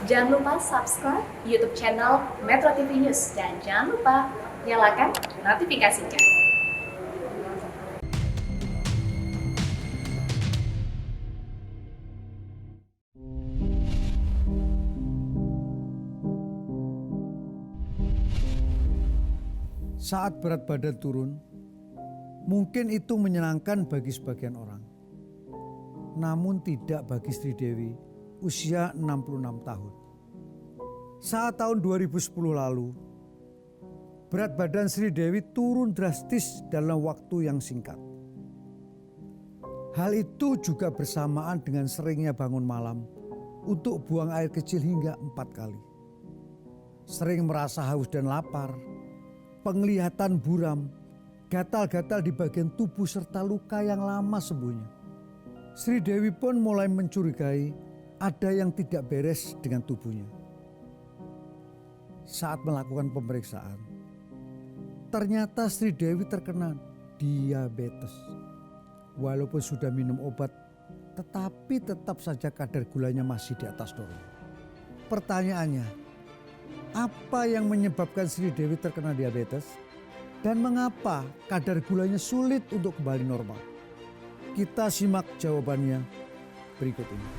Jangan lupa subscribe YouTube channel Metro TV News dan jangan lupa nyalakan notifikasinya. Saat berat badan turun, mungkin itu menyenangkan bagi sebagian orang. Namun tidak bagi Sri Dewi, usia 66 tahun. Saat tahun 2010 lalu, berat badan Sri Dewi turun drastis dalam waktu yang singkat. Hal itu juga bersamaan dengan seringnya bangun malam untuk buang air kecil hingga 4 kali. Sering merasa haus dan lapar, penglihatan buram, gatal-gatal di bagian tubuh serta luka yang lama sembuhnya. Sri Dewi pun mulai mencurigai ada yang tidak beres dengan tubuhnya. Saat melakukan pemeriksaan, ternyata Sri Dewi terkena diabetes. Walaupun sudah minum obat, tetapi tetap saja kadar gulanya masih di atas normal. Pertanyaannya, apa yang menyebabkan Sri Dewi terkena diabetes? Dan mengapa kadar gulanya sulit untuk kembali normal? Kita simak jawabannya berikut ini.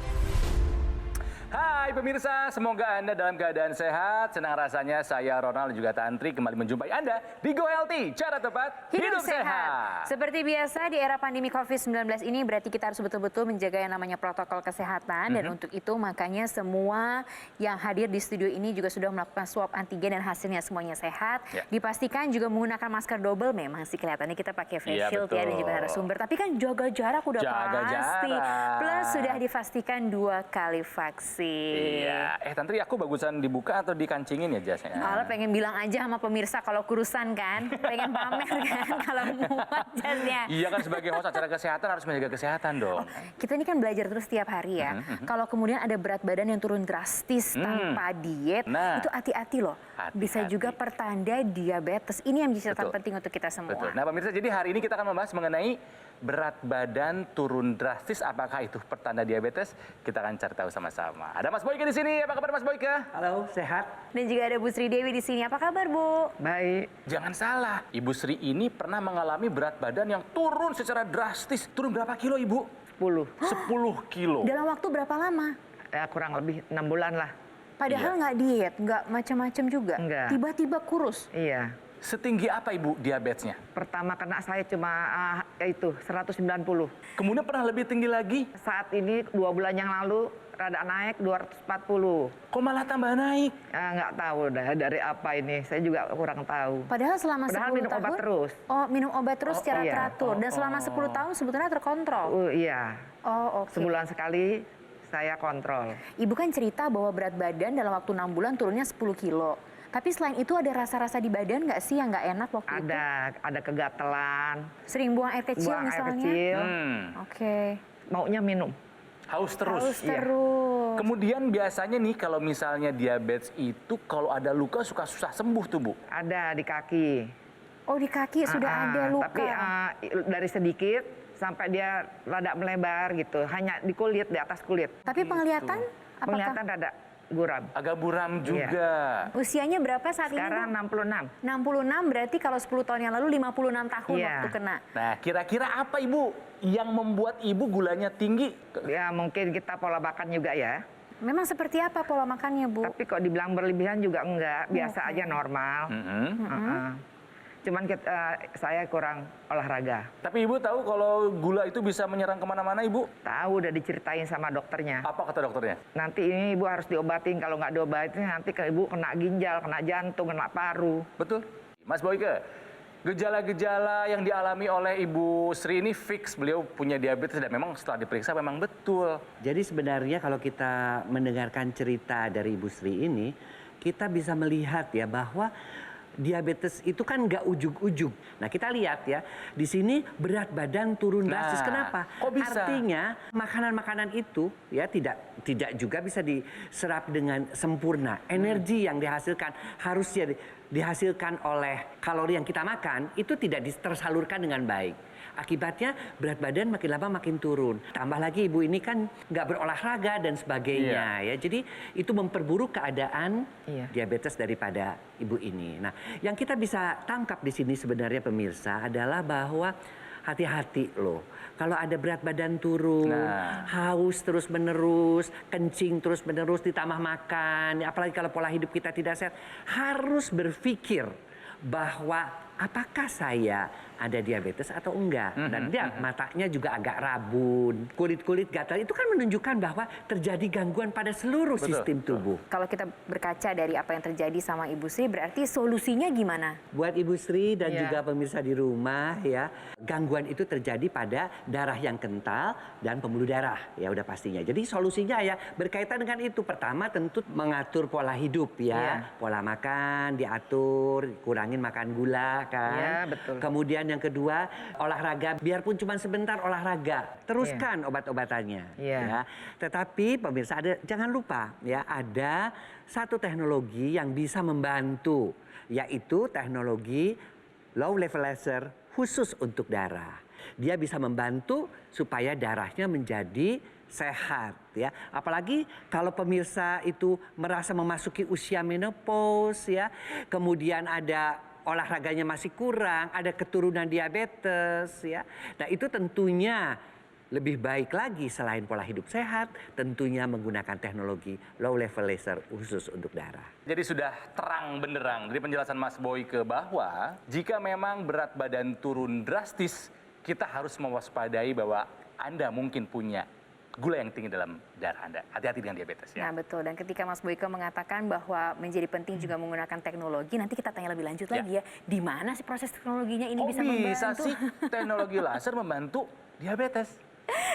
Hai pemirsa, semoga Anda dalam keadaan sehat. Senang rasanya saya Ronald dan juga Tantri kembali menjumpai Anda di Go Healthy, cara tepat hidup sehat. Seperti biasa di era pandemi COVID-19 ini berarti kita harus betul-betul menjaga yang namanya protokol kesehatan. Dan untuk itu makanya semua yang hadir di studio ini juga sudah melakukan swab antigen dan hasilnya semuanya sehat. Dipastikan juga menggunakan masker double, memang sih kelihatannya kita pakai face shield ya dan juga narasumber. Tapi kan jaga jarak udah pasti. Plus sudah dipastikan 2 kali vaksin. Iya, Tantri aku bagusan dibuka atau dikancingin ya jasnya? Kalau pengen bilang aja sama pemirsa kalau kurusan kan, pengen pamer kan kalau muat jasnya. Iya kan sebagai host acara kesehatan harus menjaga kesehatan dong. Kita ini kan belajar terus setiap hari ya. Kalau kemudian ada berat badan yang turun drastis tanpa diet, itu hati-hati loh. Bisa juga pertanda diabetes. Ini yang menjadi catatan penting untuk kita semua. Betul. Nah pemirsa, jadi hari ini kita akan membahas mengenai berat badan turun drastis, apakah itu pertanda diabetes? Kita akan cari tahu sama-sama. Ada Mas Boyke di sini. Apa kabar Mas Boyke? Halo, sehat? Dan juga ada Bu Sri Dewi di sini. Apa kabar Bu? Baik. Jangan salah, Ibu Sri ini pernah mengalami berat badan yang turun secara drastis. Turun berapa kilo Ibu? 10. 10 kilo. Dalam waktu berapa lama? Ya kurang lebih 6 bulan lah. Padahal nggak diet, nggak macam-macam juga. Enggak. Tiba-tiba kurus. Iya. Setinggi apa Ibu diabetesnya? Pertama kena saya cuma itu 190. Kemudian pernah lebih tinggi lagi? Saat ini 2 bulan yang lalu rada naik 240. Kok malah tambah naik? Nggak tahu dah dari apa ini. Saya juga kurang tahu. Padahal selama 10 minum tahun. obat terus. Oh, minum obat terus secara iya. teratur. Dan selama 10 tahun sebetulnya terkontrol. Iya. Oh, oke. Sebulan sekali saya kontrol. Ibu kan cerita bahwa berat badan dalam waktu 6 bulan turunnya 10 kilo. Tapi selain itu ada rasa-rasa di badan nggak sih yang nggak enak waktu itu? Ada kegatelan. Sering buang air kecil Buang air misalnya? kecil. Oke. Maunya minum. Haus terus? Haus Iya. terus. Kemudian biasanya nih kalau misalnya diabetes itu kalau ada luka suka susah sembuh tuh Bu? Ada di kaki. Oh, di kaki sudah ada luka. Tapi dari sedikit sampai dia rada melebar gitu. Hanya di kulit, di atas kulit. Tapi penglihatan? Apakah Penglihatan rada buram. Agak buram juga. usianya berapa saat Sekarang ini? 66. 66 berarti kalau 10 tahun yang lalu 56 tahun Iya. waktu kena. Nah kira-kira apa Ibu yang membuat Ibu gulanya tinggi? Ya mungkin kita pola makan juga ya. Memang seperti apa pola makannya, Bu? Tapi kok dibilang berlebihan juga enggak. Biasa aja normal. Cuman saya kurang olahraga. Tapi Ibu tahu kalau gula itu bisa menyerang kemana-mana Ibu? Tahu udah diceritain sama dokternya. Apa kata dokternya? Nanti ini ibu harus diobatin. Kalau nggak diobatin nanti ke ibu kena ginjal, kena jantung, kena paru. Betul. Mas Boyke, gejala-gejala yang dialami oleh Ibu Sri ini fix beliau punya diabetes dan memang setelah diperiksa memang betul. Jadi sebenarnya kalau kita mendengarkan cerita dari Ibu Sri ini, kita bisa melihat ya bahwa diabetes itu kan nggak ujug-ujug. Nah kita lihat ya, di sini berat badan turun drastis. Kenapa? Kok bisa? Artinya makanan-makanan itu ya tidak juga bisa diserap dengan sempurna. Energi yang dihasilkan harusnya dihasilkan oleh kalori yang kita makan itu tidak tersalurkan dengan baik. Akibatnya berat badan makin lama makin turun. Tambah lagi ibu ini kan nggak berolahraga dan sebagainya ya. Jadi itu memperburuk keadaan diabetes daripada ibu ini. Nah, yang kita bisa tangkap di sini sebenarnya pemirsa adalah bahwa hati-hati loh. Kalau ada berat badan turun, haus terus-menerus, kencing terus-menerus ditambah makan, apalagi kalau pola hidup kita tidak sehat, harus berpikir bahwa apakah saya ada diabetes atau enggak. Dan dia matanya juga agak rabun, kulit-kulit gatal, itu kan menunjukkan bahwa terjadi gangguan pada seluruh sistem tubuh. Kalau kita berkaca dari apa yang terjadi sama Ibu Sri, berarti solusinya gimana? Buat Ibu Sri dan juga pemirsa di rumah ya, gangguan itu terjadi pada darah yang kental dan pembuluh darah ya udah pastinya. Jadi solusinya ya berkaitan dengan itu. Pertama tentu mengatur pola hidup ya, pola makan diatur, kurangin makan gula kan. Iya, betul. Kemudian yang kedua olahraga, biarpun cuma sebentar olahraga, teruskan obat-obatannya. Ya. Tetapi pemirsa jangan lupa ya ada satu teknologi yang bisa membantu, yaitu teknologi low level laser khusus untuk darah. Dia bisa membantu supaya darahnya menjadi sehat ya. Apalagi kalau pemirsa itu merasa memasuki usia menopause ya, kemudian ada olahraganya masih kurang, ada keturunan diabetes ya. Nah, itu tentunya lebih baik lagi selain pola hidup sehat, tentunya menggunakan teknologi low level laser khusus untuk darah. Jadi sudah terang benderang dari penjelasan Mas Boyke bahwa jika memang berat badan turun drastis, kita harus mewaspadai bahwa Anda mungkin punya gula yang tinggi dalam darah Anda. Hati-hati dengan diabetes ya. Nah betul, dan ketika Mas Boyke mengatakan bahwa menjadi penting juga menggunakan teknologi, nanti kita tanya lebih lanjut lagi ya, di mana sih proses teknologinya ini bisa membantu? Bisa sih teknologi laser membantu diabetes?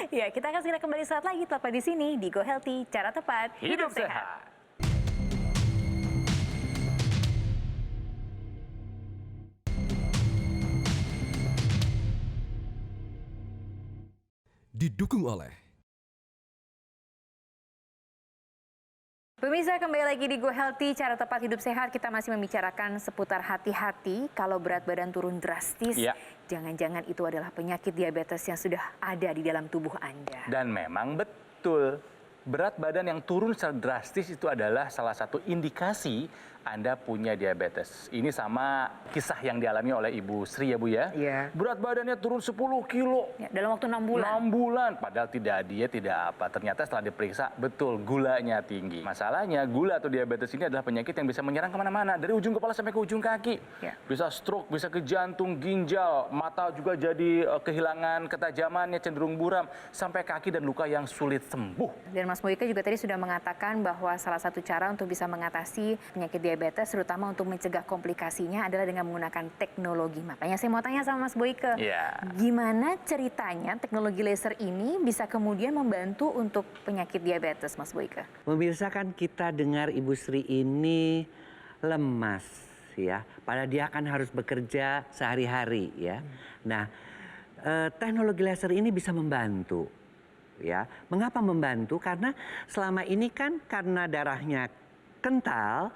Ya, kita akan segera kembali saat lagi, tetap di sini di Go Healthy, cara tepat Hidup sehat. Didukung oleh Pemirsa, kembali lagi di Go Healthy, cara tepat hidup sehat. Kita masih membicarakan seputar hati-hati kalau berat badan turun drastis. Jangan-jangan itu adalah penyakit diabetes yang sudah ada di dalam tubuh Anda. Dan memang betul, berat badan yang turun secara drastis itu adalah salah satu indikasi Anda punya diabetes. Ini sama kisah yang dialami oleh Ibu Sri ya Bu ya. Berat badannya turun 10 kilo. Ya, dalam waktu 6 bulan. 6 bulan, padahal tidak diet, tidak apa. Ternyata setelah diperiksa, betul gulanya tinggi. Masalahnya gula atau diabetes ini adalah penyakit yang bisa menyerang kemana-mana. Dari ujung kepala sampai ke ujung kaki. Bisa stroke, bisa ke jantung, ginjal, mata juga jadi kehilangan ketajamannya, cenderung buram. Sampai kaki dan luka yang sulit sembuh. Dan Mas Boyke juga tadi sudah mengatakan bahwa salah satu cara untuk bisa mengatasi penyakit diabetes, terutama untuk mencegah komplikasinya adalah dengan menggunakan teknologi. Makanya saya mau tanya sama Mas Boyke, gimana ceritanya teknologi laser ini bisa kemudian membantu untuk penyakit diabetes, Mas Boyke? Pemirsa, kan kita dengar Ibu Sri ini lemas ya, padahal dia kan harus bekerja sehari-hari ya. Nah, teknologi laser ini bisa membantu. Ya, mengapa membantu? Karena selama ini kan karena darahnya kental,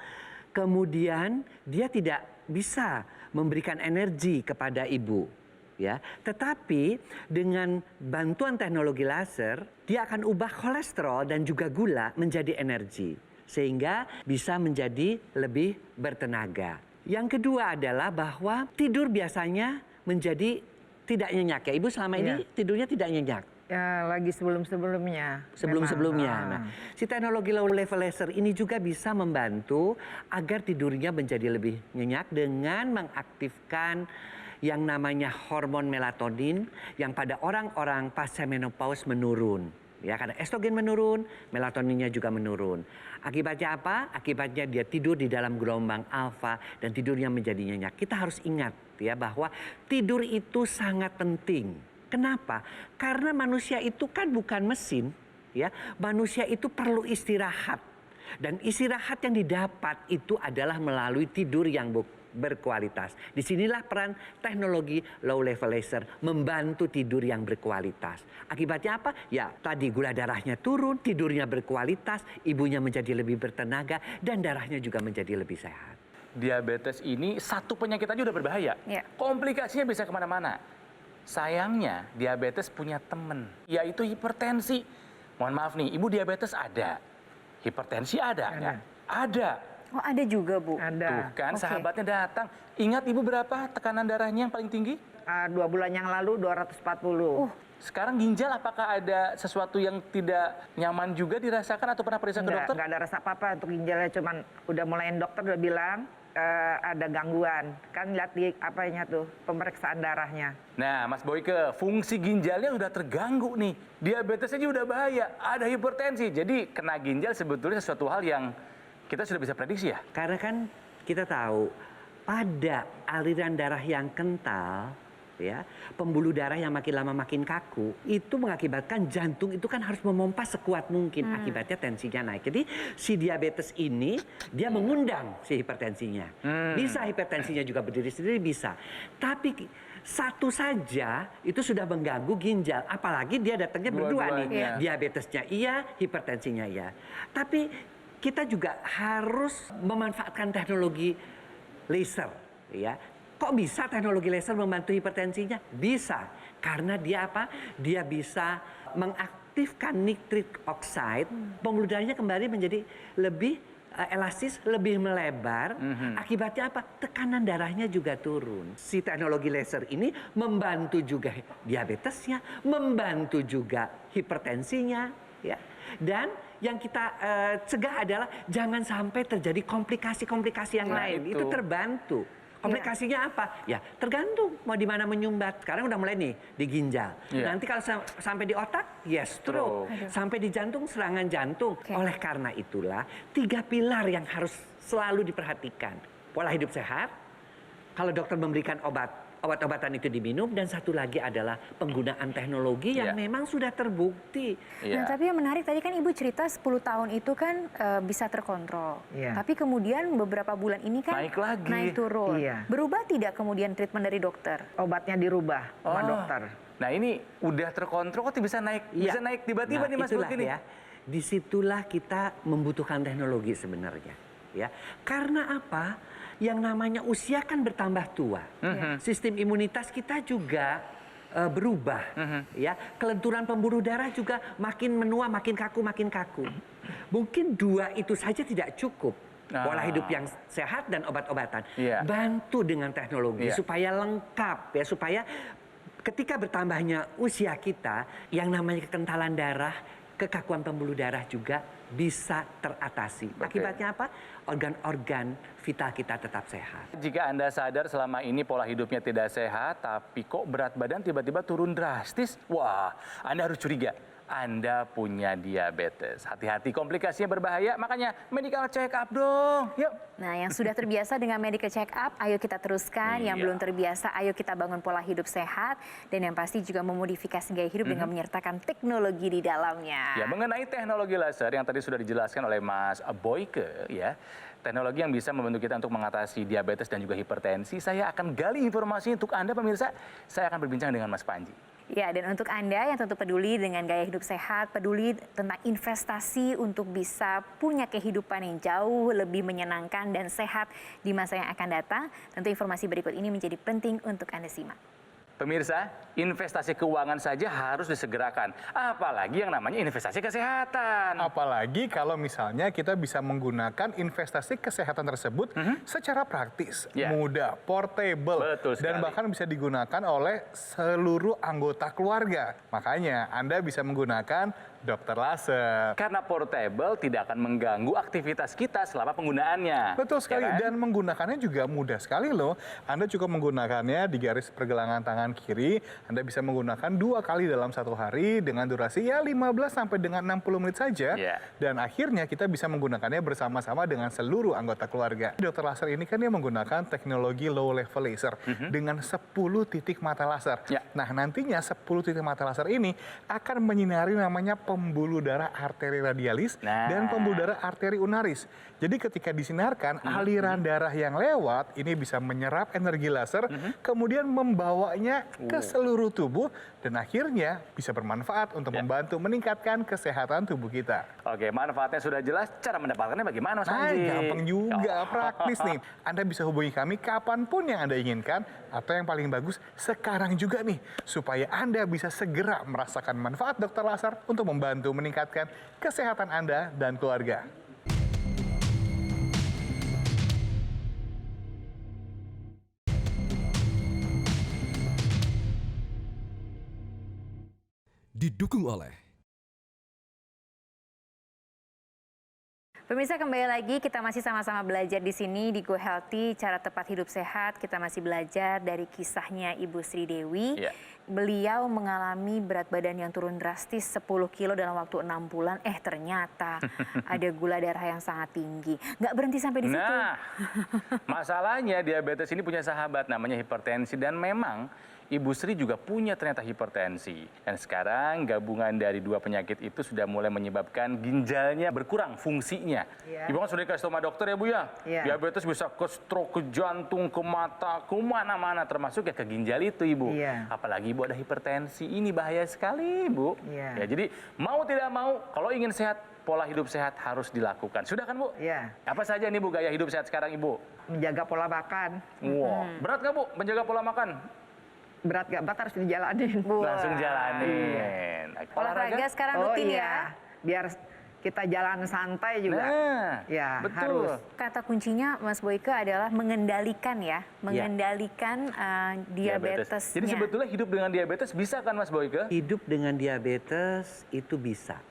kemudian dia tidak bisa memberikan energi kepada ibu, ya. Tetapi dengan bantuan teknologi laser, dia akan ubah kolesterol dan juga gula menjadi energi, sehingga bisa menjadi lebih bertenaga. Yang kedua adalah bahwa tidur biasanya menjadi tidak nyenyak ya. Ibu selama ini tidurnya tidak nyenyak. Ya, lagi sebelum-sebelumnya. Sebelum-sebelumnya. Nah, si teknologi low level laser ini juga bisa membantu agar tidurnya menjadi lebih nyenyak dengan mengaktifkan yang namanya hormon melatonin yang pada orang-orang pasca menopause menurun. Ya, karena estrogen menurun, melatoninnya juga menurun. Akibatnya apa? Akibatnya dia tidur di dalam gelombang alfa dan tidurnya menjadi nyenyak. Kita harus ingat ya bahwa tidur itu sangat penting. Kenapa? Karena manusia itu kan bukan mesin, ya. Manusia itu perlu istirahat. Dan istirahat yang didapat itu adalah melalui tidur yang berkualitas. Disinilah peran teknologi low level laser membantu tidur yang berkualitas. Akibatnya apa? Ya, tadi gula darahnya turun, tidurnya berkualitas, ibunya menjadi lebih bertenaga, dan darahnya juga menjadi lebih sehat. Diabetes ini satu penyakit aja udah berbahaya. Komplikasinya bisa kemana-mana. Sayangnya diabetes punya temen, yaitu hipertensi. Mohon maaf nih, ibu diabetes ada, hipertensi ada nggak? Ada. Oh ada juga Bu? Ada. Tuh kan Oke. sahabatnya datang. Ingat ibu berapa tekanan darahnya yang paling tinggi? 2 bulan yang lalu 240. Sekarang ginjal apakah ada sesuatu yang tidak nyaman juga dirasakan atau pernah periksa ke dokter? Nggak ada rasa apa-apa untuk ginjalnya, cuman udah mulai dokter udah bilang ada gangguan. Kan lihat di apanya tuh, pemeriksaan darahnya. Nah, Mas Boyke, fungsi ginjalnya udah terganggu nih. Diabetes aja udah bahaya, ada hipertensi. Jadi kena ginjal sebetulnya sesuatu hal yang kita sudah bisa prediksi ya? Karena kan kita tahu pada aliran darah yang kental, ya, pembuluh darah yang makin lama makin kaku, itu mengakibatkan jantung itu kan harus memompa sekuat mungkin, akibatnya tensinya naik. Jadi si diabetes ini dia mengundang si hipertensinya. Bisa hipertensinya juga berdiri sendiri bisa. Tapi satu saja itu sudah mengganggu ginjal, apalagi dia datangnya berdua nih. Dua-duanya. Diabetesnya iya, hipertensinya iya. Tapi kita juga harus memanfaatkan teknologi laser, ya. Kok bisa teknologi laser membantu hipertensinya? Bisa, karena dia apa? Dia bisa mengaktifkan nitrit oxide, pembuluh darahnya kembali menjadi lebih elastis, lebih melebar. Akibatnya apa? Tekanan darahnya juga turun. Si teknologi laser ini membantu juga diabetesnya, membantu juga hipertensinya, ya. Dan yang kita cegah adalah jangan sampai terjadi komplikasi-komplikasi yang Nah, lain. itu. Itu terbantu. Komplikasinya apa? Ya tergantung mau di mana menyumbat. Sekarang udah mulai nih di ginjal. Iya. Nanti kalau sampai di otak, ya stroke. Sampai di jantung, serangan jantung. Oke. Oleh karena itulah 3 pilar yang harus selalu diperhatikan. Pola hidup sehat, kalau dokter memberikan obat-obatan itu diminum, dan satu lagi adalah penggunaan teknologi yang Iya. memang sudah terbukti. Iya. Nah, tapi yang menarik tadi kan Ibu cerita 10 tahun itu kan bisa terkontrol. Iya. Tapi kemudian beberapa bulan ini kan Naik lagi. naik turun. Iya. Berubah tidak kemudian treatment dari dokter? Obatnya dirubah sama Oh. dokter. Nah ini udah terkontrol kok bisa naik, Iya. bisa naik tiba-tiba nih Mas itulah Boyke nih. ya. Disitulah kita membutuhkan teknologi sebenarnya, ya. Karena apa? Yang namanya usia kan bertambah tua. Sistem imunitas kita juga berubah, ya. Kelenturan pembuluh darah juga makin menua, makin kaku, makin kaku. Mungkin 2 itu saja tidak cukup. Pola hidup yang sehat dan obat-obatan. Iya. Bantu dengan teknologi Iya. supaya lengkap, ya, supaya ketika bertambahnya usia kita, yang namanya kekentalan darah, kekakuan pembuluh darah juga bisa teratasi. Oke. Akibatnya apa? Organ-organ vital kita tetap sehat. Jika Anda sadar selama ini pola hidupnya tidak sehat, tapi kok berat badan tiba-tiba turun drastis, wah, Anda harus curiga. Anda punya diabetes. Hati-hati, komplikasinya berbahaya, makanya medical check up dong. Yuk. Nah, yang sudah terbiasa dengan medical check up, ayo kita teruskan. Yang Iya. belum terbiasa, ayo kita bangun pola hidup sehat. Dan yang pasti juga memodifikasi gaya hidup dengan menyertakan teknologi di dalamnya. Ya, mengenai teknologi laser yang tadi sudah dijelaskan oleh Mas Boyke, ya, teknologi yang bisa membantu kita untuk mengatasi diabetes dan juga hipertensi, saya akan gali informasi untuk Anda pemirsa. Saya akan berbincang dengan Mas Panji. Ya, dan untuk Anda yang tentu peduli dengan gaya hidup sehat, peduli tentang investasi untuk bisa punya kehidupan yang jauh lebih menyenangkan dan sehat di masa yang akan datang, tentu informasi berikut ini menjadi penting untuk Anda simak. Pemirsa, investasi keuangan saja harus disegerakan. Apalagi yang namanya investasi kesehatan. Apalagi kalau misalnya kita bisa menggunakan investasi kesehatan tersebut secara praktis, Ya. mudah, portable, Betul sekali. dan bahkan bisa digunakan oleh seluruh anggota keluarga. Makanya Anda bisa menggunakan dokter laser. Karena portable tidak akan mengganggu aktivitas kita selama penggunaannya. Betul sekali, Ya kan? dan menggunakannya juga mudah sekali loh. Anda cukup menggunakannya di garis pergelangan tangan kiri. Anda bisa menggunakan 2 kali dalam 1 hari dengan durasi ya 15 sampai dengan 60 menit saja. Iya. Dan akhirnya kita bisa menggunakannya bersama-sama dengan seluruh anggota keluarga. Dokter laser ini kan dia menggunakan teknologi low level laser dengan 10 titik mata laser. Ya. Nah, nantinya 10 titik mata laser ini akan menyinari namanya pembuluh darah arteri radialis dan pembuluh darah arteri ulnaris. Jadi ketika disinarkan, aliran darah yang lewat ini bisa menyerap energi laser, kemudian membawanya ke seluruh tubuh dan akhirnya bisa bermanfaat untuk membantu meningkatkan kesehatan tubuh kita. Oke, manfaatnya sudah jelas, cara mendapatkannya bagaimana Mas Nah, Anji? gampang juga, praktis nih. Anda bisa hubungi kami kapanpun yang Anda inginkan, atau yang paling bagus sekarang juga nih, supaya Anda bisa segera merasakan manfaat dokter laser untuk membantu meningkatkan kesehatan Anda dan keluarga. Didukung oleh Pemirsa, kembali lagi kita masih sama-sama belajar di sini di Go Healthy, cara tepat hidup sehat. Kita masih belajar dari kisahnya Ibu Sri Dewi. Iya. Beliau mengalami berat badan yang turun drastis 10 kilo dalam waktu 6 bulan. Ternyata ada gula darah yang sangat tinggi. Nggak berhenti sampai di situ. Nah, masalahnya diabetes ini punya sahabat namanya hipertensi, dan memang Ibu Sri juga punya ternyata hipertensi. Dan sekarang gabungan dari dua penyakit itu sudah mulai menyebabkan ginjalnya berkurang fungsinya. Ibu kan sudah dikasih tahu sama dokter ya Bu ya? Diabetes bisa ke stroke, ke jantung, ke mata, ke mana-mana, termasuk ya ke ginjal itu Ibu. Apalagi Ibu ada hipertensi, ini bahaya sekali Bu. Ya, jadi mau tidak mau kalau ingin sehat, pola hidup sehat harus dilakukan. Sudah kan Bu? Apa saja nih Bu gaya hidup sehat sekarang Ibu? Menjaga pola makan. Wah, berat nggak Bu menjaga pola makan? Berat gak berat harus dijalanin. Langsung jalanin. Olahraga sekarang rutin ya? Biar kita jalan santai juga. Nah, ya, betul. harus. Kata kuncinya Mas Boyke adalah mengendalikan ya, mengendalikan diabetesnya. Jadi sebetulnya hidup dengan diabetes bisa kan Mas Boyke? Hidup dengan diabetes itu bisa.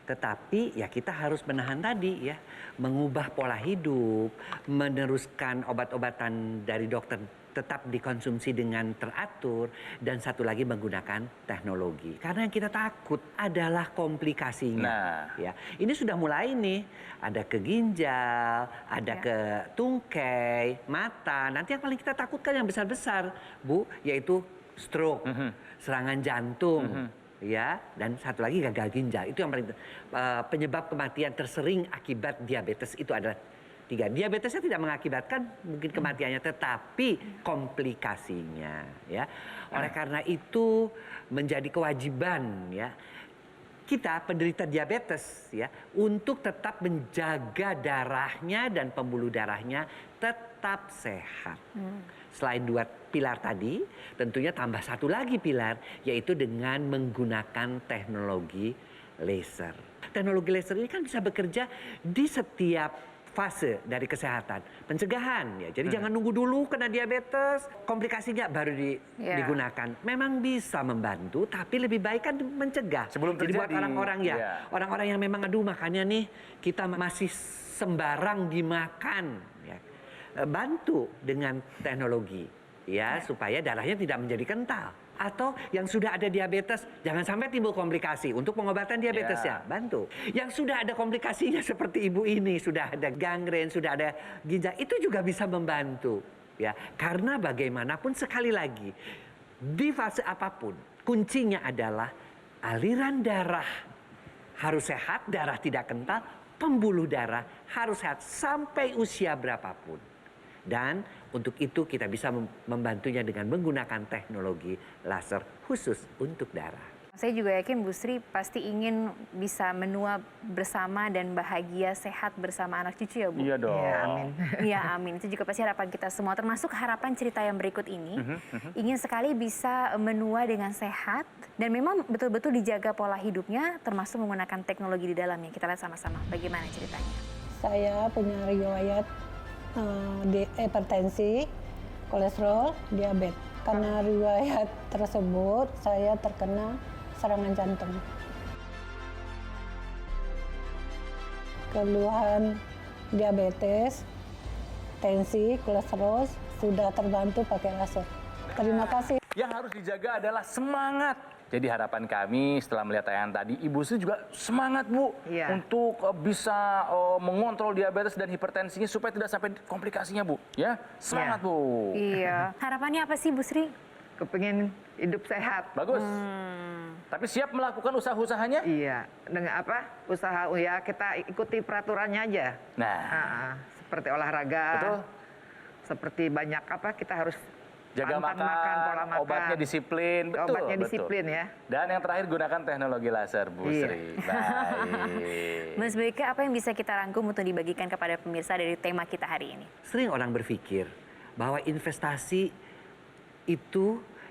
Tetapi ya kita harus menahan tadi ya, mengubah pola hidup, meneruskan obat-obatan dari dokter tetap dikonsumsi dengan teratur, dan satu lagi menggunakan teknologi. Karena yang kita takut adalah komplikasinya. Ya, ini sudah mulai nih, ada ke ginjal, ada ke tungkai, mata. Nanti yang paling kita takutkan yang besar-besar, Bu, yaitu stroke, serangan jantung. Ya, dan satu lagi gagal ginjal. Itu yang paling penyebab kematian tersering akibat diabetes itu adalah 3. Diabetesnya tidak mengakibatkan mungkin kematiannya, tetapi komplikasinya. Ya, oleh karena itu menjadi kewajiban ya kita penderita diabetes ya untuk tetap menjaga darahnya dan pembuluh darahnya tetap sehat. Selain 2 pilar tadi, tentunya tambah satu lagi pilar, yaitu dengan menggunakan teknologi laser. Teknologi laser ini kan bisa bekerja di setiap fase dari kesehatan. Pencegahan ya, jadi jangan nunggu dulu kena diabetes, komplikasinya baru digunakan. Memang bisa membantu, tapi lebih baik kan mencegah. Sebelum jadi buat terjadi. orang-orang orang-orang yang memang aduh makannya nih kita masih sembarang dimakan ya. Bantu dengan teknologi ya supaya darahnya tidak menjadi kental. Atau yang sudah ada diabetes, jangan sampai timbul komplikasi untuk pengobatan diabetes ya, bantu. Yang sudah ada komplikasinya seperti ibu ini, sudah ada gangren, sudah ada ginjal, itu juga bisa membantu. Ya, karena bagaimanapun sekali lagi, di fase apapun, kuncinya adalah aliran darah harus sehat, darah tidak kental, pembuluh darah harus sehat sampai usia berapapun. Dan untuk itu kita bisa membantunya dengan menggunakan teknologi laser khusus untuk darah. Saya juga yakin Bu Sri pasti ingin bisa menua bersama dan bahagia sehat bersama anak cucu ya Bu? Iya dong. Ya, amin. Iya amin, itu juga pasti harapan kita semua. Termasuk harapan cerita yang berikut ini. Ingin sekali bisa menua dengan sehat dan memang betul-betul dijaga pola hidupnya termasuk menggunakan teknologi di dalamnya. Kita lihat sama-sama bagaimana ceritanya. Saya punya riwayat hipertensi, kolesterol, diabetes. Karena riwayat tersebut, saya terkena serangan jantung. Keluhan diabetes, tensi, kolesterol sudah terbantu pakai laser. Terima kasih. Yang harus dijaga adalah semangat. Jadi harapan kami setelah melihat tayangan tadi, Ibu Sri juga semangat Bu untuk bisa mengontrol diabetes dan hipertensinya supaya tidak sampai komplikasinya Bu. Ya, semangat Bu. Iya. Harapannya apa sih Bu Sri? kepingin hidup sehat. Bagus. Tapi siap melakukan usaha-usahanya? Iya, dengan apa? Usaha ya kita ikuti peraturannya aja. Nah, seperti olahraga. betul. Seperti banyak apa kita harus Jaga pantang makan, pola makan. obatnya disiplin, betul. Obatnya betul. disiplin ya. Dan yang terakhir gunakan teknologi laser, Bu Iya. Sri. Baik. Mas Boyke, apa yang bisa kita rangkum untuk dibagikan kepada pemirsa dari tema kita hari ini? Sering orang berpikir bahwa investasi itu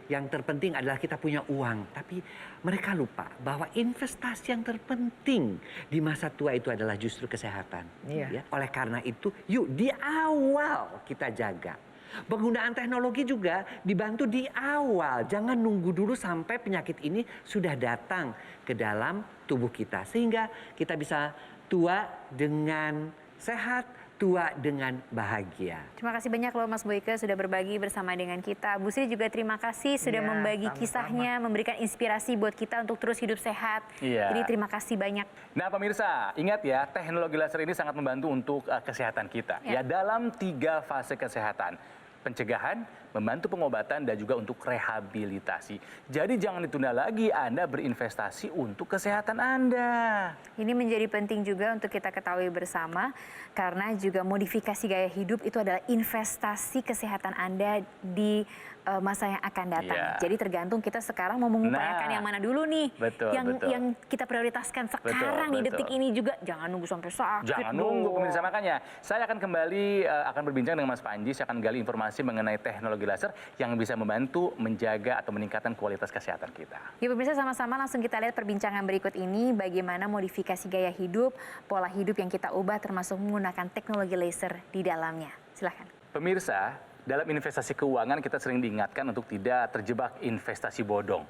yang terpenting adalah kita punya uang. Tapi mereka lupa bahwa investasi yang terpenting di masa tua itu adalah justru kesehatan. Iya. Ya, oleh karena itu, yuk di awal kita jaga. Penggunaan teknologi juga dibantu di awal. Jangan nunggu dulu sampai penyakit ini sudah datang ke dalam tubuh kita. Sehingga kita bisa tua dengan sehat, tua dengan bahagia. Terima kasih banyak loh Mas Boyke sudah berbagi bersama dengan kita. Bu Sri juga terima kasih sudah Iya, membagi sama-sama. kisahnya, memberikan inspirasi buat kita untuk terus hidup sehat. Iya. Jadi terima kasih banyak. Nah pemirsa, ingat ya, teknologi laser ini sangat membantu untuk kesehatan kita. Ya, dalam 3 fase kesehatan. Pencegahan, membantu pengobatan, dan juga untuk rehabilitasi. Jadi jangan ditunda lagi Anda berinvestasi untuk kesehatan Anda. Ini menjadi penting juga untuk kita ketahui bersama karena juga modifikasi gaya hidup itu adalah investasi kesehatan Anda di masa yang akan datang. Iya. Jadi tergantung kita sekarang mau mengupayakan Nah, yang mana dulu nih. betul, betul. Yang kita prioritaskan sekarang di detik ini juga. Jangan nunggu sampai sakit. Jangan nunggu pemirsa, makanya saya akan kembali akan berbincang dengan Mas Panji. Saya akan gali informasi mengenai teknologi laser yang bisa membantu menjaga atau meningkatkan kualitas kesehatan kita. Ya pemirsa, sama-sama langsung kita lihat perbincangan berikut ini. Bagaimana modifikasi gaya hidup, pola hidup yang kita ubah termasuk menggunakan teknologi laser di dalamnya. Silahkan. Pemirsa, dalam investasi keuangan kita sering diingatkan untuk tidak terjebak investasi bodong.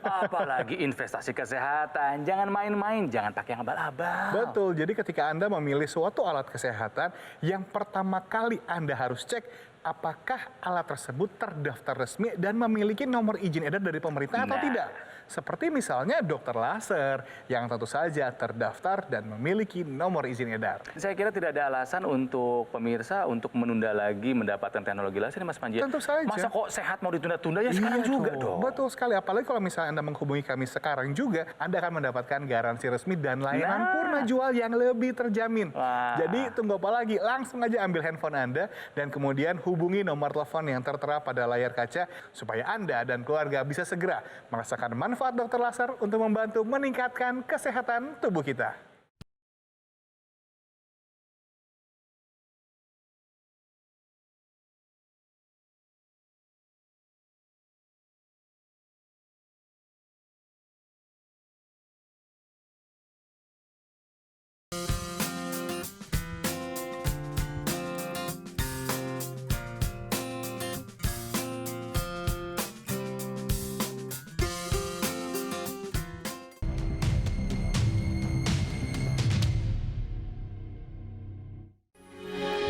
Apalagi investasi kesehatan. Jangan main-main, jangan pakai yang abal-abal. Betul, jadi ketika Anda memilih suatu alat kesehatan, yang pertama kali Anda harus cek apakah alat tersebut terdaftar resmi dan memiliki nomor izin edar dari pemerintah atau tidak. Seperti misalnya dokter laser yang tentu saja terdaftar dan memiliki nomor izin edar. Saya kira tidak ada alasan untuk pemirsa untuk menunda lagi mendapatkan teknologi laser, Mas Panji. Tentu saja. Masa kok sehat mau ditunda-tunda, ya sekarang juga dong. Betul sekali, apalagi kalau misalnya Anda menghubungi kami sekarang juga, Anda akan mendapatkan garansi resmi dan layanan purna jual yang lebih terjamin. Wah. Jadi tunggu apa lagi? Langsung aja ambil handphone Anda dan kemudian hubungi nomor telepon yang tertera pada layar kaca supaya Anda dan keluarga bisa segera merasakan manfaat dokter laser untuk membantu meningkatkan kesehatan tubuh kita.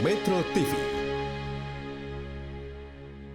Metro TV